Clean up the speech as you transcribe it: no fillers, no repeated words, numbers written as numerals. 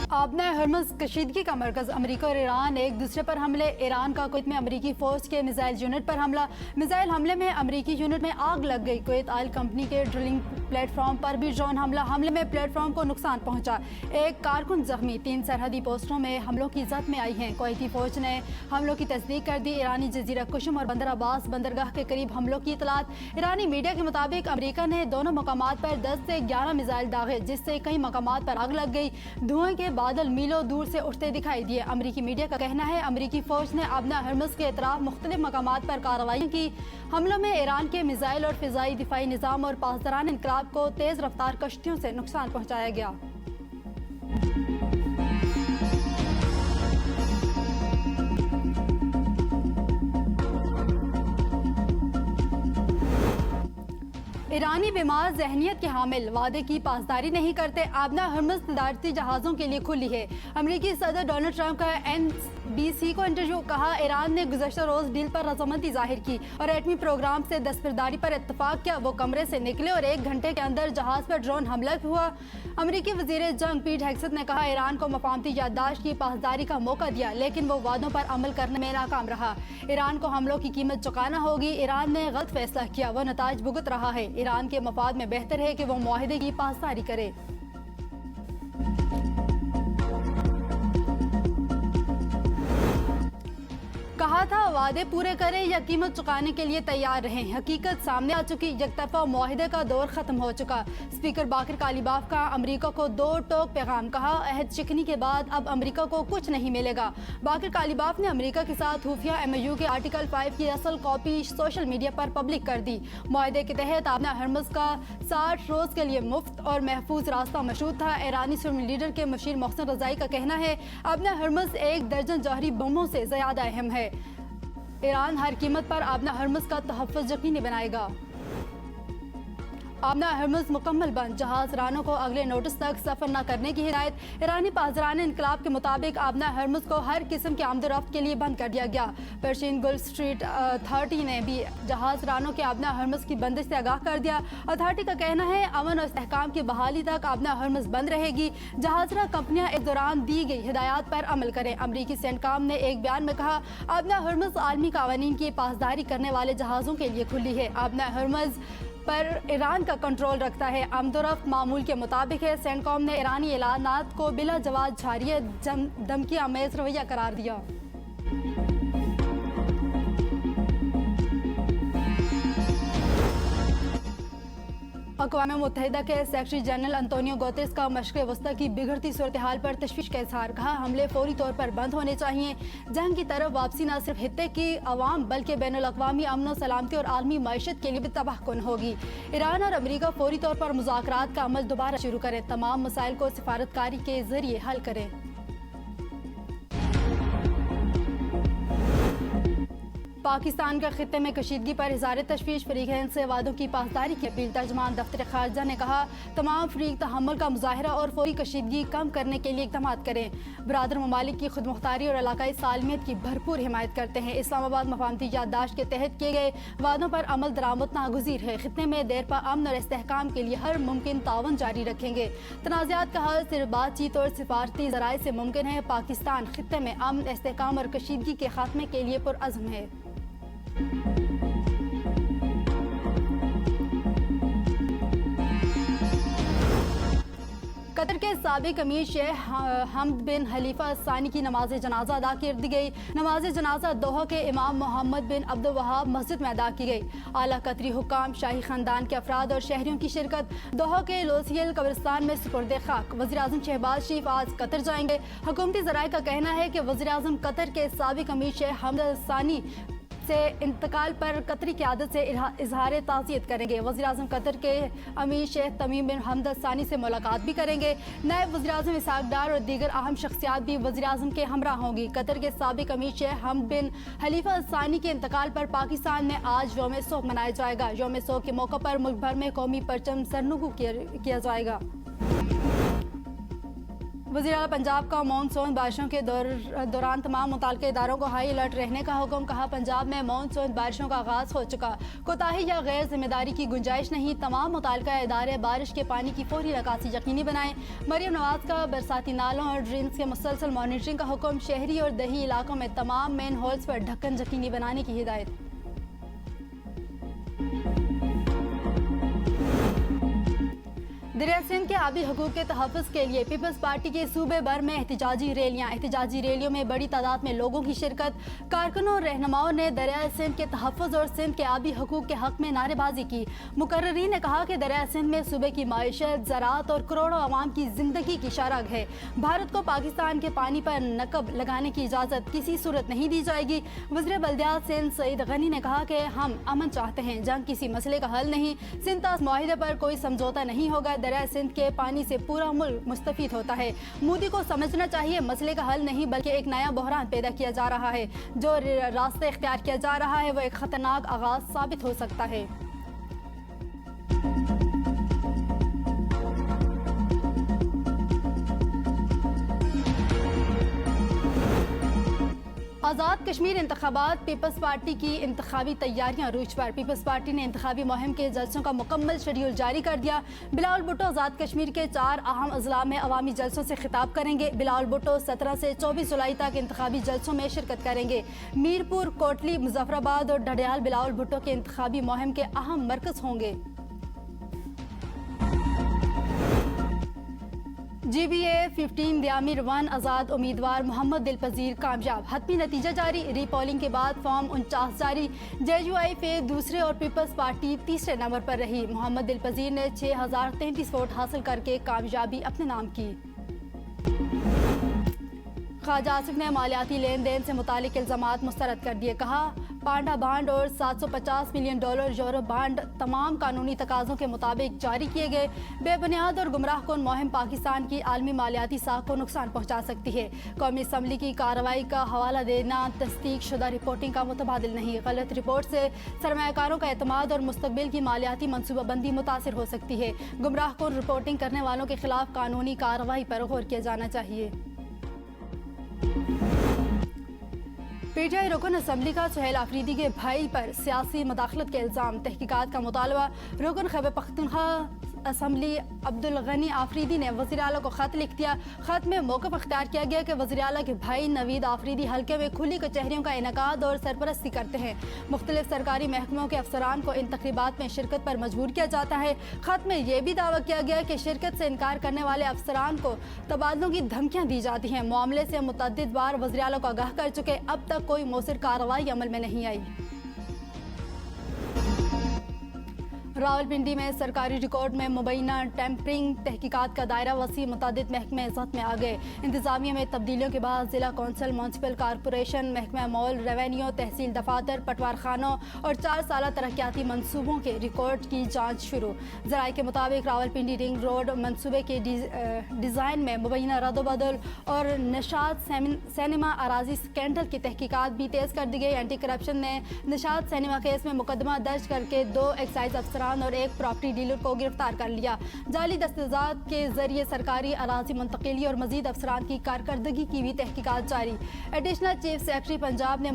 आबना हरमज़ कशीदगी का मरकज़ अमेरिका और ईरान एक दूसरे पर हमले। ईरान का कुवैत में अमेरिकी फ़ौज के मिसाइल यूनिट पर हमला। मिसाइल हमले में अमेरिकी यूनिट में आग लग गई। कुवैत ऑयल कंपनी के ड्रिलिंग प्लेटफॉर्म पर भी ड्रोन हमला। हमले में प्लेटफॉर्म को नुकसान पहुंचा। एक कारकुन जख्मी। 3 सरहदी पोस्टों में हमलों की जद में आई हैं। कुवैती फ़ौज ने हमलों की तस्दीक कर दी। ईरानी जजीरा कुशम और बंदर अब्बास बंदरगाह के करीब हमलों की इतलात। ईरानी मीडिया के मुताबिक अमेरिका ने दोनों मकामात पर 10 से 11 मिसाइल दागे, जिससे कई मकामात पर आग लग गई। धुएं के बादल मीलों दूर से उठते दिखाई दिए। अमेरिकी मीडिया का कहना है अमेरिकी फ़ौज ने आबना हरमज़ के अतराफ मुख्तलिफ मकामात पर कार्रवाई की। हमलों में ईरान के मिसाइल और फ़िज़ाई दिफाई निज़ाम और पासदारान इनकलाब को तेज़ रफ्तार कश्तियों से नुकसान पहुँचाया गया। ईरानी बीमार जहनियत के हामिल वादे की पासदारी नहीं करते। आबना हरमज़ तजारती जहाज़ों के लिए खुली है। अमेरिकी सदर डोनाल्ड ट्रंप का NBC को इंटरव्यू। कहा ईरान ने गुज़श्ता रोज़ डील पर रज़ामंदी जाहिर की और एटमी प्रोग्राम से दस्तबरदारी पर इत्तफाक किया। वो कमरे से निकले और 1 घंटे के अंदर जहाज़ पर ड्रोन हमला हुआ। अमेरिकी वज़ीर जंग पीट हेगसेथ ने कहा ईरान को मफाहमती याददाश्त की पासदारी का मौका दिया, लेकिन वो वादों पर अमल करने में नाकाम रहा। ईरान को हमलों की कीमत चुकाना होगी। ईरान ने गलत फैसला किया, वो नताज भुगत रहा है। ईरान के मफाद में बेहतर है कि वो मुआहदे की पासदारी करे। कहा था वादे पूरे करें या कीमत चुकाने के लिए तैयार रहें। हकीकत सामने आ चुकी। यकतरफा मुआहदे का दौर खत्म हो चुका। स्पीकर बाकर कालीबाफ का अमेरिका को 2 टोक पैगाम। कहा अहद शिकनी के बाद अब अमेरिका को कुछ नहीं मिलेगा। बाकर कालीबाफ ने अमेरिका के साथ खुफिया MOU के आर्टिकल 5 की असल कॉपी सोशल मीडिया पर पब्लिक कर दी। मुआहदे के तहत आबना हरमज़ का 60 रोज़ के लिए मुफ्त और महफूज रास्ता मशहूद था। ईरानी सुन्नी लीडर के मशीर मोहसिन रज़ाई का कहना है आबना हरमज़ 1 दर्जन जौहरी बमों से ज़्यादा अहम है। ईरान हर कीमत पर आबना हरमज़ का तहफ़्फ़ुज़ यकीनी बनाएगा। आबना हरमज़ मुकम्मल बंद। जहाज़ रानों को अगले नोटिस तक सफ़र न करने की हिदायत। ईरानी पासदारान इनकलाब के मुताबिक आबना हरमज़ को हर किस्म के आमदोरफ्त के लिए बंद कर दिया गया। पर्शियन गल्फ स्ट्रीट अथॉरिटी ने भी जहाज़ रानों के आबना हरमज़ की बंदिश से आगाह कर दिया। अथॉरिटी का कहना है अमन और इस्तेहकाम की बहाली तक आबना हरमज़ बंद रहेगी। जहाज़रा कंपनियां इस दौरान दी गई हिदायत पर अमल करें। अमरीकी सेंटकॉम ने एक बयान में कहा आबना हरमज़ आलमी कानून की पासदारी करने वाले जहाज़ों के लिए खुली है। आबना हरमज़ पर ईरान का कंट्रोल रखता है। आमदोरफ्त मामूल के मुताबिक है। सेंटकॉम ने ईरानी ऐलानात को बिला जवाब जारी धमकी आमेज रवैया करार दिया। अक़वाम मुत्तहिदा के सेक्रेटरी जनरल अंतोनियो गुतेरेस का मशरिक़ वस्ता की बिगड़ती सूरत हाल पर तशवीश का इज़हार। कहा हमले फौरी तौर पर बंद होने चाहिए। जंग की तरफ वापसी न सिर्फ खित्ते की अवाम बल्कि बैनुल अक़वामी अमन और सलामती और आलमी मईशत के लिए भी तबाहकुन होगी। ईरान और अमेरिका फौरी तौर पर मुज़ाकरात का अमल दोबारा शुरू करें। तमाम मसाइल को सिफारतकारी के जरिए हल करें। पाकिस्तान का खित्ते में कशीदगी पर इज़हार तशवीश। फ़रीक़ैन से वादों की पासदारी की अपील। तर्जुमान दफ्तर ख़ारजा ने कहा तमाम फ़रीक़ तहम्मुल का मुज़ाहरा और फौरी कशीदगी कम करने के लिए इक़दाम करें। बरादर ममालिक की खुद मुख्तारी और इलाकाई सालमियत की भरपूर हिमायत करते हैं। इस्लामाबाद मफाहमती याददाश्त के तहत किए गए वादों पर अमल दरामद नागुज़ीर है। खित्ते में देरपा अमन और इस्तेहकाम के लिए हर मुमकिन तावन जारी रखेंगे। तनाज़ात का हल सिर्फ बातचीत और सिफारती ज़राए से मुमकिन है। पाकिस्तान खित्ते में अमन, इस्तेहकाम और कशीदगी के खात्मे के लिए पुरअज़्म है। कतर के साबिक अमीर शेख हमद बिन खलीफा सानी की नमाज जनाजा अदा कर दी गई। नमाज जनाजा दोहा के इमाम मोहम्मद बिन अब्दुल वहाब मस्जिद में अदा की गई। आला कतरी हुक्काम, शाही खानदान के अफराद और शहरियों की शिरकत। दोहा के लोसियल कब्रिस्तान में सुपुर्द खाक। वज़ीर आज़म शहबाज शरीफ आज कतर जाएंगे। हुकूमती ज़राए का कहना है कि वज़ीर आज़म कतर के साबिक अमीर शेख हमद सानी से इंतकाल पर कतरी क़यादत से इजहार ताज़ियत करेंगे। वज़ीर आज़म कतर के अमीर शेख तमीम बिन हमद सानी से मुलाकात भी करेंगे। नायब वज़ीर आज़म इसहाक डार और दीगर अहम शख्सियात भी वज़ीर आज़म के हमरा होंगी। कतर के साबिक अमीर शेख हमद बिन खलीफा सानी के इंतकाल पर पाकिस्तान में आज यौम सोग मनाया जाएगा। यौम सोग के मौके पर मुल्क भर में कौमी परचम सरनगू किया जाएगा। वज़ीर आला पंजाब का मानसून बारिशों के दौरान तमाम मुताल्लिक़ा इदारों को हाई अलर्ट रहने का हुक्म। कहा, पंजाब में मानसून बारिशों का आगाज़ हो चुका, कोताही या गैर जिम्मेदारी की गुंजाइश नहीं। तमाम मुताल्लिक़ा इदारे बारिश के पानी की फौरी निकासी यकीनी बनाएं। मरियम नवाज का बरसाती नालों और ड्रेन्स के मुसलसल मॉनिटरिंग का हुक्म। शहरी और दही इलाकों में तमाम मेन होल्स पर ढक्कन यकीनी बनाने की हिदायत। दरिया सिंध के आबी हकूक़ के तहफ़्फ़ुज़ के लिए पीपल्स पार्टी के सूबे भर में एहतजाजी रैलियों में बड़ी तादाद में लोगों की शिरकत। कारकुनों और रहनुमाओं ने दरिया सिंध के तहफ़्फ़ुज़ और सिंध के आबी हकूक़ के हक़ में नारेबाजी की। मुकर्ररीन ने कहा कि दरिया सिंध में सूबे की माइशत, ज़राअत और करोड़ों अवाम की ज़िंदगी की शरग है। भारत को पाकिस्तान के पानी पर नकब लगाने की इजाज़त किसी सूरत नहीं दी जाएगी। वज़ीर बल्दियात सिंध सईद गनी ने कहा कि हम अमन चाहते हैं, जंग किसी मसले का हल नहीं। सिंध माहिदे पर कोई समझौता नहीं होगा। दरिया सिंध के पानी से पूरा मुल्क मुस्तफीद होता है। मोदी को समझना चाहिए, मसले का हल नहीं बल्कि एक नया बहरान पैदा किया जा रहा है। जो रास्ता इख्तियार किया जा रहा है वो एक खतरनाक आगाज साबित हो सकता है। आज़ाद कश्मीर इंतखाबात। पीपल्स पार्टी की इंतखाबी तैयारियां रूज पर। पीपल्स पार्टी ने इंतखाबी मुहिम के जलसों का मुकम्मल शेड्यूल जारी कर दिया। बिलावल भुट्टो आज़ाद कश्मीर के 4 अहम अजला में अवामी जलसों से खिताब करेंगे। बिलावल भुट्टो 17 से 24 जुलाई तक इंतखाबी जलसों में शिरकत करेंगे। मीरपुर, कोटली, मुजफ्फराबाद और ढडियाल बिलावल भुट्टो के इंतखाबी मुहिम के अहम मरकज होंगे। GBA 15 दियामिर 1 आज़ाद उम्मीदवार मोहम्मद दिलपजीर कामयाब। हतमी नतीजा जारी। रीपोलिंग के बाद फॉर्म 49 जारी। JUI फे दूसरे और पीपल्स पार्टी तीसरे नंबर पर रही। मोहम्मद दिलपजीर ने 6033 वोट हासिल करके कामयाबी अपने नाम की। ख्वाजा आसिफ ने मालियाती लेन देन से मुतालिक इल्ज़ामात मुस्तरद कर दिए। कहा, पांडा बांड और $750 मिलियन यूरो बांड तमाम कानूनी तकाज़ों के मुताबिक जारी किए गए। बेबुनियाद और गुमराह कुन मुहिम पाकिस्तान की आलमी मालियाती साख को नुकसान पहुँचा सकती है। कौमी असम्बली की कार्रवाई का हवाला देना तस्दीक शुदा रिपोर्टिंग का मुतबादिल नहीं। गलत रिपोर्ट से सरमायाकारों का एतमाद और मुस्तकबिल की मालियाती मनसूबाबंदी मुतासिर हो सकती है। गुमराह कुन रिपोर्टिंग करने वालों के खिलाफ कानूनी कार्रवाई पर गौर किया जाना चाहिए। PTI रुकन असम्बली का सुहेल आफरीदी के भाई पर सियासी मुदाखलत के इल्ज़ाम। तहकीकात का मुतालबा। रुकन खैबर पख्तूनख्वा असम्बली अब्दुल गनी आफरीदी ने वज़ीर आला को ख़त लिख दिया। ख़त में मौक़िफ़ अख्तियार किया गया कि वज़ीर आला के भाई नवीद आफरीदी हल्के में खुली कचहरियों का इनेकाद और सरपरस्ती करते हैं। मुख्तलिफ सरकारी महकमों के अफसरान को इन तक़रीबात में शिरकत पर मजबूर किया जाता है। ख़त में यह भी दावा किया गया कि शिरकत से इनकार करने वाले अफसरान को तबादलों की धमकियाँ दी जाती हैं। मामले से मुतअद्दिद बार वज़ीर आला को आगाह कर चुके, अब तक कोई मौसर कार्रवाई अमल में नहीं आई। रावलपिंडी में सरकारी रिकॉर्ड में मुबैना टेम्परिंग तहकीकात का दायरा वसी। मुतादिद महकमे इज़्ज़त में आ गए। इंतज़ामिया में तब्दीलियों के बाद ज़िला कौंसिल, म्यूनसिपल कॉरपोरेशन, महकमा मॉल, रेवेन्यू, तहसील दफातर, पटवार खानों और 4 साला तरक्याती मनसूबों के रिकॉर्ड की जाँच शुरू। ज़राए के मुताबिक रावलपिंडी रिंग रोड मनसूबे के डिज़ाइन में मुबैना रद्दोबदल और निशात सिनेमा अराजी स्कैंडल की तहकीकात भी तेज़ कर दी गई। एंटी करप्शन ने निशात सिनेमा केस में मुकदमा दर्ज करके 2 एक्साइज अफसरान और एक प्रॉपर्टी डीलर को गिरफ्तार कर लिया। जाली दस्तावेज़ात के जरिए सरकारी अराजी मुंतकिली और मजीद अफसरान की कारकर्दगी की भी तहकीकात जारी। एडिशनल चीफ सेक्रेटरी पंजाब ने